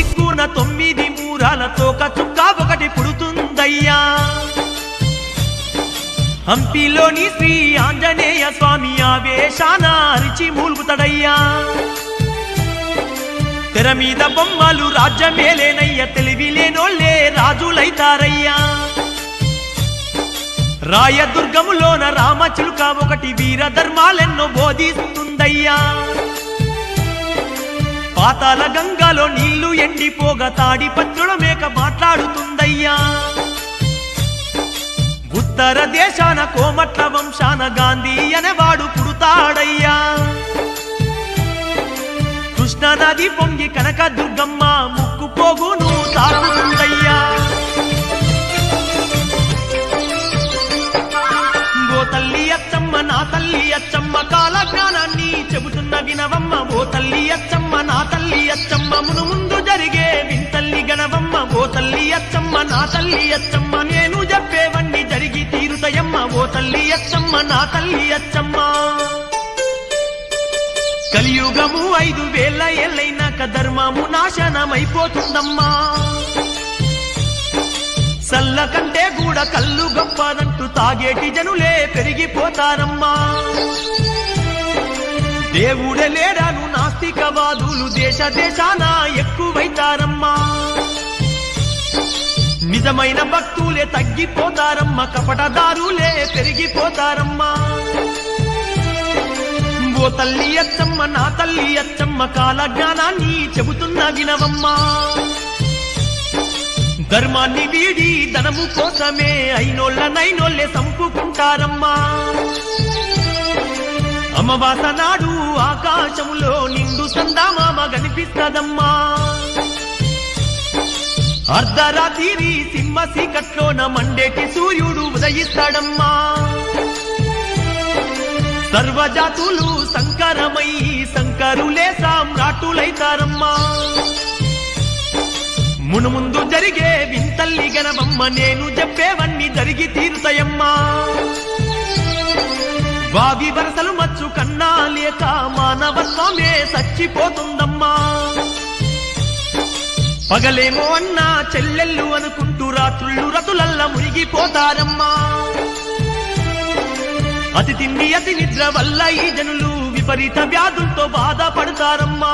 దిక్కున 9 మూరాల తోక చుక్క ఒకటి పుడుతుందయ్యా హంపిలోని శ్రీ ఆంజనేయ స్వామి ఆవేశాన అరిచి మూలుగుతాడయ్యా తెర మీద బొమ్మలు రాజ్యమేలేనయ్య తెలివిలేనోళ్ళే రాజులైతారయ్యా రాయదుర్గములోన రామచిలుక ఒకటి వీర ధర్మాలెన్నో బోధిస్తుందయ్యా పాతాల గంగలో నీళ్లు ఎండిపోగా తాడి పత్రుల మేక మాట్లాడుతుందయ్యా ఉత్తర దేశాన కోమట్ల వంశాన గాంధీ అనేవాడు పుడతాడయ్యా కృష్ణా నది పొంగి కనక దుర్గమ్మ ముక్కు పోగును తాకుతుందయ్యా ఓ తల్లి అచ్చమ్మ నా తల్లి అచ్చమ్మ కాల జ్ఞానాన్ని చెబుతున్న వినవమ్మ ఓ తల్లి అచ్చమ్మ నా తల్లి అచ్చమ్మ మును ముందు జరిగే వింతల్లి గణవమ్మ ఓ తల్లి అచ్చమ్మ నా తల్లి అచ్చమ్మ నేను చెప్పేవన్నీ జరిగి తీరుతయమ్మ ఓ తల్లి అచ్చమ్మ నా తల్లి అచ్చమ్మ కలియుగము 5000 ఏళ్ళైనాక ధర్మము నాశనమైపోతుందమ్మా సల్ల కంటే కూడా కళ్ళు గొప్పదంటూ తాగేటి జనులే పెరిగిపోతారమ్మా దేవుడే లేడాను నాస్తికవాదులు దేశ దేశాన ఎక్కువైతారమ్మా నిజమైన భక్తులే తగ్గిపోతారమ్మా కపటదారులే పెరిగిపోతారమ్మా ఓ తల్లి అచ్చమ్మ నా తల్లి అచ్చమ్మ కాల జ్ఞానాన్ని చెబుతున్న వినవమ్మా ధర్మాన్ని వీడి ధనము కోసమే అయినోళ్ళనైనోళ్ళే సంపుకుంటారమ్మా అమావాస నాడు ఆకాశములో నిండు చందమామ కనిపిస్తదమ్మా అర్ధరాత్రి సింహ చీకట్లోన మండేటి సూర్యుడు ఉదయిస్తాడమ్మా సర్వజాతులు సంకరమై సంకరులే సామ్రాటులైతారమ్మా మునుముందు జరిగే వింతల్లి గణవమ్మ నేను చెప్పేవన్నీ జరిగి తీరుతాయమ్మా వావి వరసలు మచ్చు కన్నా లేక మానవత్వమే చచ్చిపోతుందమ్మా పగలేమో అన్నా చెల్లెళ్ళు అనుకుంటూ రాత్రుళ్ళు రతులల్ల మునిగిపోతారమ్మా అతి తిండి అతి నిద్ర వల్ల ఈ జనులు విపరీత వ్యాధులతో బాధపడతారమ్మా